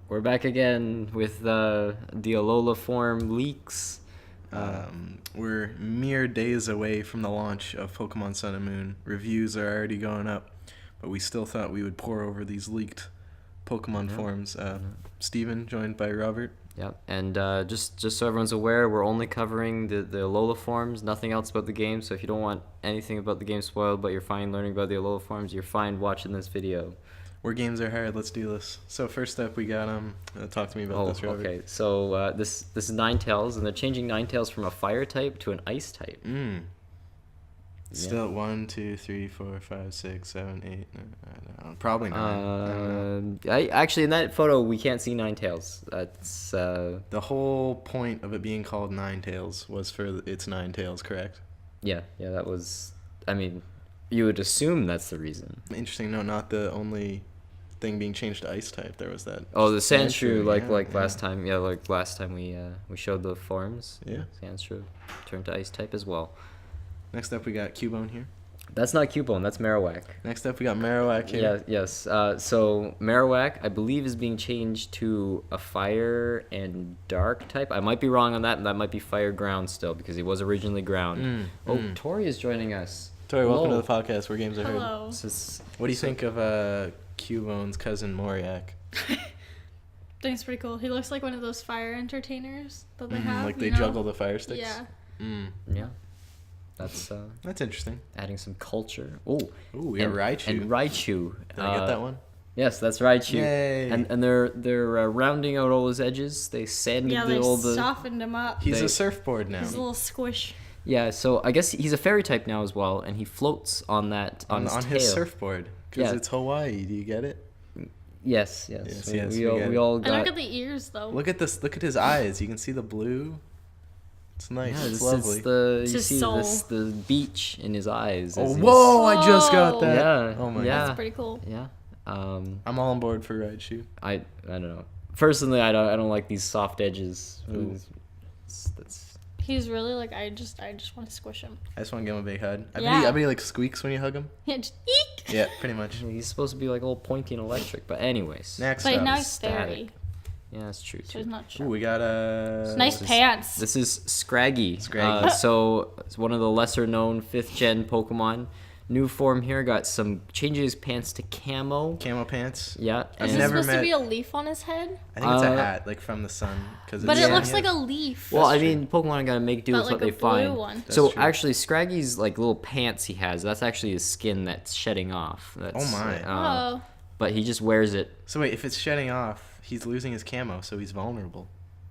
we're back again with the Alola form leaks. We're mere days away from the launch of Pokemon Sun and Moon. Reviews are already going up, but we still thought we would pour over these leaked Pokemon forms. Stephen, joined by Robert. Yep, and just so everyone's aware, we're only covering the Alola forms, nothing else about the game. So if you don't want anything about the game spoiled, but you're fine learning about the Alola forms, you're fine watching this video. Where games are hard, let's do this. So first up, we got talk to me about this, Robert. Okay. So this is NineTails, and they're changing NineTails from a fire type to an ice type. Still 1, 2, 3, 4, 5, 6, 7, 8. Probably 9. Actually, in that photo, we can't see NineTails. That's the whole point of it being called NineTails was for its 9 tails, correct? Yeah. That was. I mean, you would assume that's the reason. Interesting. No, not the only thing being changed to ice type. There was that. Oh, the Sandshrew, last time. Yeah, like last time we showed the forms. Yeah. Sandshrew turned to ice type as well. Next up, we got Cubone here. That's not Cubone, that's Marowak. Next up, we got Marowak here. Yeah, yes. So Marowak, I believe, is being changed to a fire and dark type. I might be wrong on that, and that might be fire ground still, because he was originally ground. Torri is joining us. Torri, welcome to the podcast where games are heard. Hello. What do you think of Cubone's cousin Marowak? I think it's pretty cool. He looks like one of those fire entertainers that they have. Like they juggle the fire sticks? Yeah. Yeah. That's interesting. Adding some culture. Oh, we got Raichu. And Raichu. Did I get that one? Yes, that's Raichu. Yay. And they're rounding out all his edges. They sanded they all the. softened him up. He's a surfboard now. He's a little squish. Yeah, so I guess he's a fairy type now as well, and he floats on that on his tail. His surfboard, because it's Hawaii. Do you get it? Yes. We all got. And look at the ears, though. Look at this. Look at his eyes. You can see the blue. It's nice. Yeah, it's lovely. You see the beach in his eyes. Oh, whoa! I just got that. Yeah. Oh my. Yeah. That's pretty cool. Yeah. I'm all on board for Raichu. I don't know. Personally, I don't like these soft edges. He's really like I just want to squish him. I just want to give him a big hug. I bet he like squeaks when you hug him. Yeah, just eek. Yeah, pretty much. He's supposed to be like all pointy and electric, but anyways. Next but up, now he's static. fairy. Yeah, that's true So too. he's not sure. Ooh, we got nice pants. This is Scraggy. Scraggy. So it's one of the lesser known 5th gen Pokemon. New form here, got some changing his pants to camo. Camo pants. Yeah. Is it supposed to be a leaf on his head? I think it's a hat, like from the sun. But it looks like a leaf. Well, I mean, Pokemon gotta make do with what they find. One. So actually, Scraggy's like little pants he has. That's actually his skin that's shedding off. That's, oh my. But he just wears it. So wait, if it's shedding off, he's losing his camo, so he's vulnerable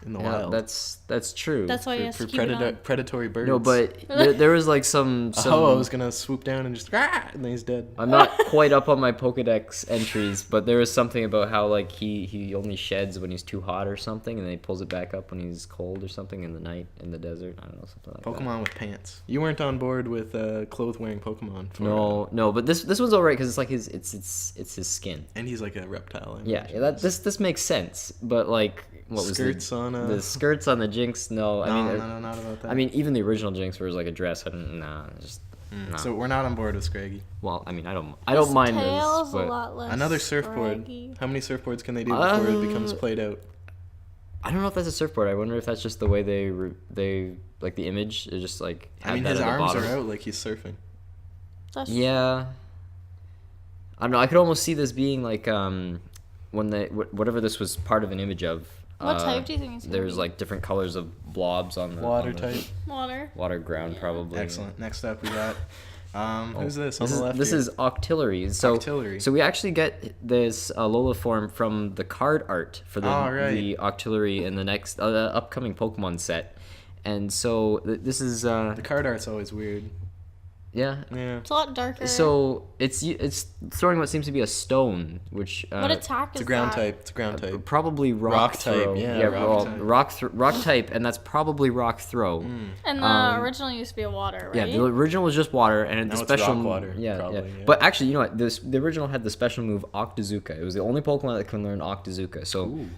in the wild. That's true. That's why he has for to keep it on. predatory birds. No, but there was like some. I was gonna swoop down and just and then he's dead. I'm not quite up on my Pokedex entries, but there was something about how like he only sheds when he's too hot or something, and then he pulls it back up when he's cold or something in the night in the desert. I don't know, something like that. Pokemon with pants. You weren't on board with clothes wearing Pokemon. No, but this one's alright because it's like it's his skin. And he's like a reptile. This makes sense, but like. What was the skirts on the Jinx? No, not about that. I mean, even the original Jinx was like a dress. Nah. So we're not on board with Scraggy. Well, I mean, I don't mind this. But a lot less another surfboard. Scraggy. How many surfboards can they do before it becomes played out? I don't know if that's a surfboard. I wonder if that's just the way they like the image. Is just like. I mean, his arms are out like he's surfing. Yeah. I don't know. I could almost see this being like when whatever this was part of an image of. What type do you think it's gonna There's be? like different colors of blobs on the water type. Water ground probably. Excellent. Next up we got who's this on the left? This is Octillery. So Octillery. So we actually get this Alola form from the card art for the Octillery in the next upcoming Pokemon set, and so this is the card art's always weird. Yeah. It's a lot darker. So it's throwing what seems to be a stone, which what attack is it's a ground that? type. It's a ground type. Probably rock type. Throw. Yeah, rock type, and that's probably rock throw. And the original used to be a water, right? Yeah, the original was just water, and now the special rock water. Yeah, probably, yeah. But actually, you know what? The original had the special move Octazooka. It was the only Pokemon that can learn Octazooka.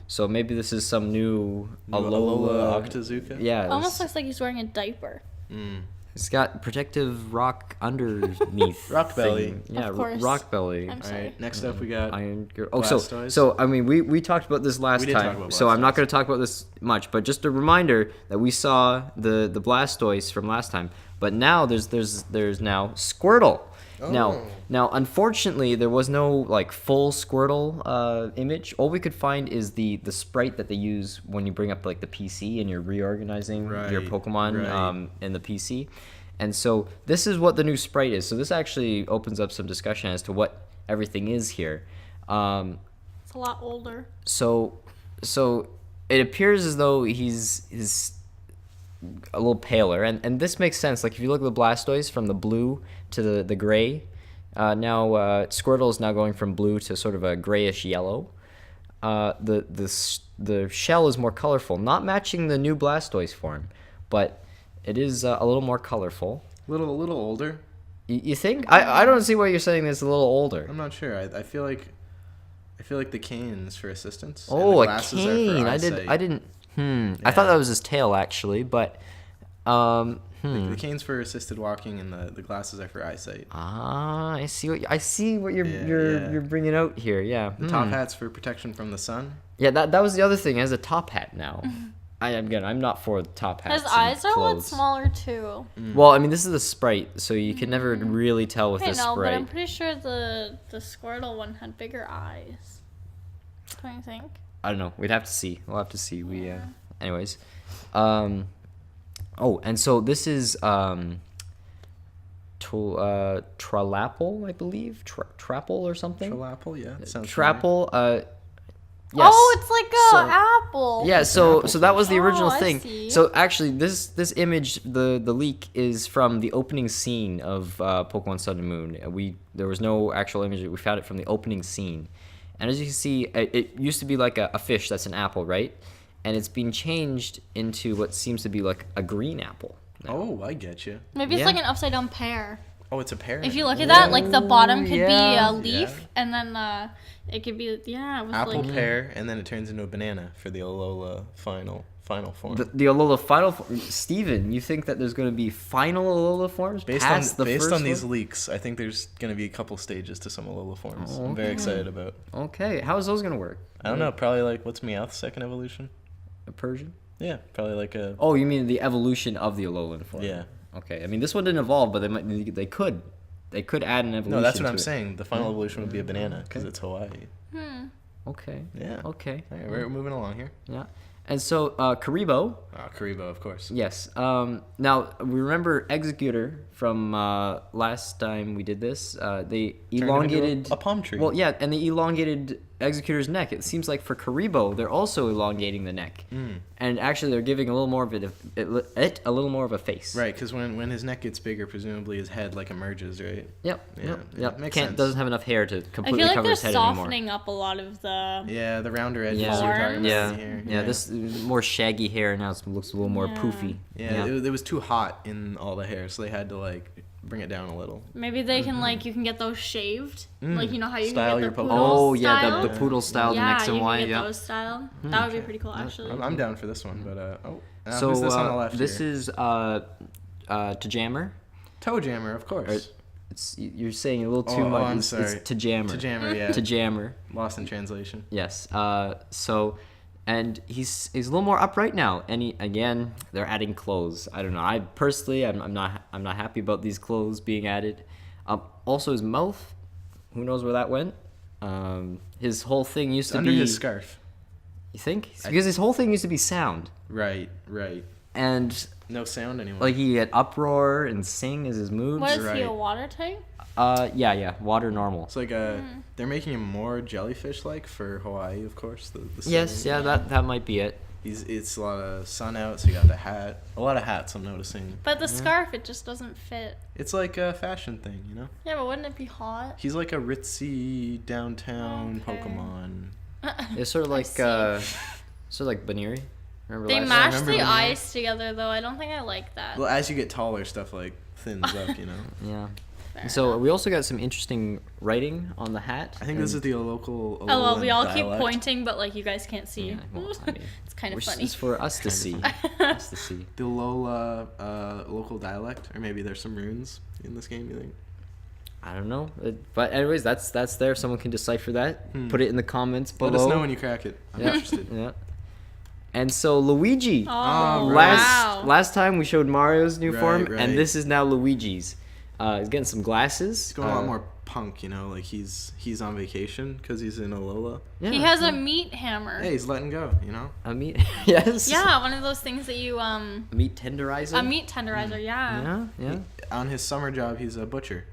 So maybe this is some new Alola Octazooka. Yeah. Almost looks like he's wearing a diaper. It's got protective rock underneath. Rock belly. thing. Yeah, Of course. rock belly. I'm All sorry. right, next up we got Iron Girl. Oh, so Blastoise. I mean, we talked about this last We did talk time, about so I'm not Blastoise. going to talk about this much. But just a reminder that we saw the Blastoise from last time, but now there's now Squirtle. Now, unfortunately, there was no like full Squirtle image. All we could find is the sprite that they use when you bring up like the PC and you're reorganizing your Right, Pokemon right. in the PC. And so this is what the new sprite is. So this actually opens up some discussion as to what everything is here. It's a lot older. So it appears as though he's a little paler, and this makes sense. Like if you look at the Blastoise from the blue to the gray, now Squirtle is now going from blue to sort of a grayish yellow. The shell is more colorful, not matching the new Blastoise form, but it is a little more colorful. little older. You think? I don't see why you're saying it's a little older. I'm not sure. I feel like the cane is for assistance. and Oh, the a glasses are for cane! eyesight. I didn't. I thought that was his tail actually, but The cane's for assisted walking, and the glasses are for eyesight. I see what you're Yeah. you're bringing out here. Yeah. The top hat's for protection from the sun. Yeah, that was the other thing. It has a top hat now. I'm not for the top hats. His and eyes are a lot clothes. smaller too. Well, I mean, this is the sprite, so you can never really tell with I the know, but I'm sprite. pretty sure the Squirtle one had bigger eyes. Don't you think? I don't know. We'd have to see. We'll have to see. Anyways. Oh, and so this is Tralapple, I believe. Trapple or something. Tralapple, yeah. Sounds Trapple. Yes. Oh, it's like a So- apple. Yeah, so apple that was the fish. original Oh, I thing. see. So actually, this image, the leak is from the opening scene of Pokemon Sun and Moon. There was no actual image. We found it from the opening scene, and as you can see, it used to be like a fish that's an apple, right? And it's been changed into what seems to be like a green apple. Oh, I get you. Maybe it's Yeah. like an upside down pear. Oh, it's a pear. If you look at that, like the bottom could yeah. be a leaf, Yeah. and then it could be it was apple like pear, and then it turns into a banana for the Alola final form. The Alola final form. Steven, you think that there's going to be final Alola forms Based past on the first these one? leaks, I think there's going to be a couple stages to some Alola forms. Oh, I'm very okay. excited about. Okay, how is those going to work? I don't know, probably like what's Meowth's second evolution? A Persian? Yeah, probably like a Oh, you mean the evolution of the Alolan form? yeah. Okay, I mean this one didn't evolve, but they could add an evolution. No, that's what to I'm it. saying. The final evolution would be a banana because Okay. it's Hawaii. Okay. Yeah. Okay. All right, we're moving along here. Yeah. And so Kuriboh, Kuriboh, of course. yes. Now we remember Executor from last time we did this. They Turned him into elongated a palm tree. Well, yeah, and they elongated Executor's neck. It seems like for Kuriboh, they're also elongating the neck, and actually they're giving a little more of it a little more of a face. Right, because when his neck gets bigger, presumably his head like emerges, right? Yep. Yeah, Yep. makes Can't sense. doesn't have enough hair to I completely feel like cover they're his head anymore. softening up a lot of the. Yeah, the rounder edges Yeah. you were talking about Yeah. here. Yeah. This more shaggy hair now. It looks a little more Yeah. poofy. Yeah, it was too hot in all the hair, so they had to like bring it down a little. Maybe they can you can get those shaved, like you know how you Style can your get the Pokemon. poodle Oh yeah, style? the poodle style, the yeah, X and you Y. can get Yeah. those style. That would be pretty cool, actually. I'm down for this one, but So who's this on the left this here? is Tajammer. Toe Jammer, of course. You're saying a little too Oh, much. I'm It's sorry. Tajammer. Tajammer, yeah. Tajammer. Lost in translation. Yes. And he's a little more upright now. And they're adding clothes. I don't know. I personally, I'm not happy about these clothes being added. Also, his mouth. Who knows where that went? His whole thing used to Under be his scarf. You think? Because his whole thing used to be sound, Right. and No sound anymore. like he had uproar and sing as his moves. What is he, a Right. water type? Yeah, water normal. It's like they're making him more jellyfish-like for Hawaii, of course. The Yes, setting. yeah, that might be it. It's a lot of sun out, so you got the hat. A lot of hats, I'm noticing. But the scarf, it just doesn't fit. It's like a fashion thing, you know? Yeah, but wouldn't it be hot? He's like a ritzy downtown Okay. Pokemon. It's sort of like see. Baneri. Remember They last mashed remember the when- eyes together, though. I don't think I like that. Well, as you get taller, stuff like thins up, you know? Yeah. Fair So enough. we also got some interesting writing on the hat. I think this is the local. Oh well, we all Alolan keep dialect. pointing, but like you guys can't see. Yeah, well, I mean, It's kind of which funny. is for us to see. Us to see. The Alola local dialect, or maybe there's some runes in this game. You think? I don't know, but anyways, that's there. If someone can decipher that, put it in the comments below. Let us know when you crack it. I'm interested. Yeah. And so Luigi. Oh, right. wow. Last time we showed Mario's new Right, form, right. and this is now Luigi's. He's getting some glasses. He's going a lot more punk, you know, like he's on vacation because he's in Alola. Yeah, He has a meat hammer. Hey, he's letting go, you know. a meat. Yes. Yeah, one of those things that you A meat tenderizer. a meat tenderizer. Yeah. Yeah. On his summer job, he's a butcher.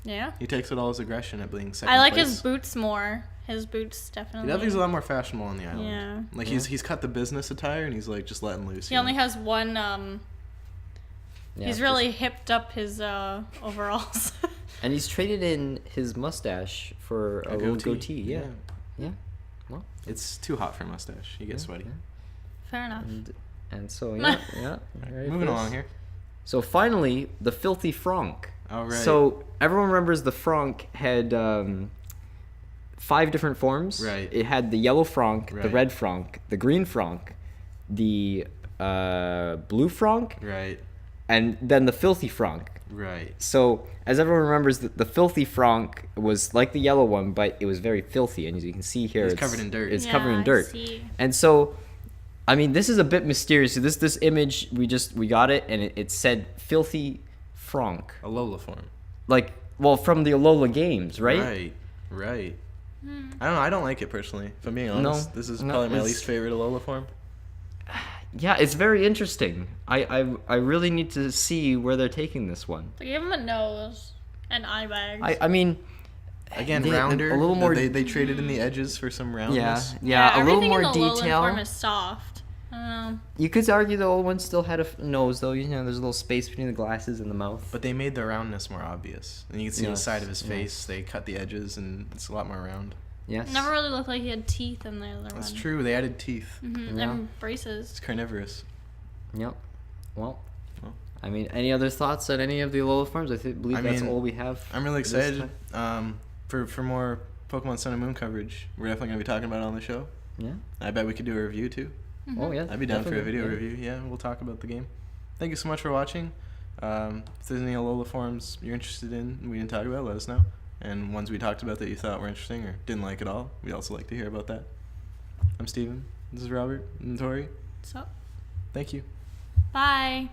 Yeah. He takes out all his aggression at being second I like place. his boots more. His boots He definitely. definitely's a lot more fashionable on the island. Yeah. Like he's cut the business attire and he's like just letting loose. He you only know? has one. Yeah, He's really hipped up his overalls. And he's traded in his mustache for a little goatee. Yeah. Yeah. Well. It's too hot for a mustache. You get sweaty. Fair enough. And so yeah. Very Moving close. along here. So finally, the filthy Frank. All right. So everyone remembers the Frank had 5 different forms. Right. It had the yellow Frank, the Right. red Frank, the green Frank, the blue Frank, Right. and then the filthy Frank. Right. So as everyone remembers, the filthy Frank was like the yellow one, but it was very filthy, and as you can see here, It's covered in dirt. It's Yeah, covered in I dirt. see. And so, I mean, this is a bit mysterious. So this image, we got it, and it said filthy Frank, Alola form. like, well, from the Alola games, right? Right. Right. I don't know. I don't like it personally. If I'm being honest, this is no, probably my it's- least favorite Alola form. Yeah, it's very interesting. I really need to see where they're taking this one. They gave him a nose and eye bags. I mean, Again, They- rounder. a little more- They traded in the edges for some yeah, roundness. yeah, a little everything more in the Alolan detail. form is soft. I don't know. You could argue the old one still had a nose, though. You know, there's a little space between the glasses and the mouth. But they made the roundness more obvious. And you can see the Yes, side of his yes. face. They cut the edges, and it's a lot more round. Yes. It never really looked like he had teeth in the other That's one. true. They added teeth. Yeah. And braces. It's carnivorous. Yep. Well, Well. I mean, any other thoughts on any of the Alola forms? Believe I that's mean, all we have. I'm really this excited time. for more Pokemon Sun and Moon coverage. We're definitely going to be talking about it on the show. Yeah. I bet we could do a review, too. Oh yeah. I'd be down for a definitely, video yeah. review. Yeah, we'll talk about the game. Thank you so much for watching. If there's any Alola forms you're interested in and we didn't talk about, let us know. And ones we talked about that you thought were interesting or didn't like at all, we'd also like to hear about that. I'm Stephen. This is Robert and Tori. So, Thank you. bye.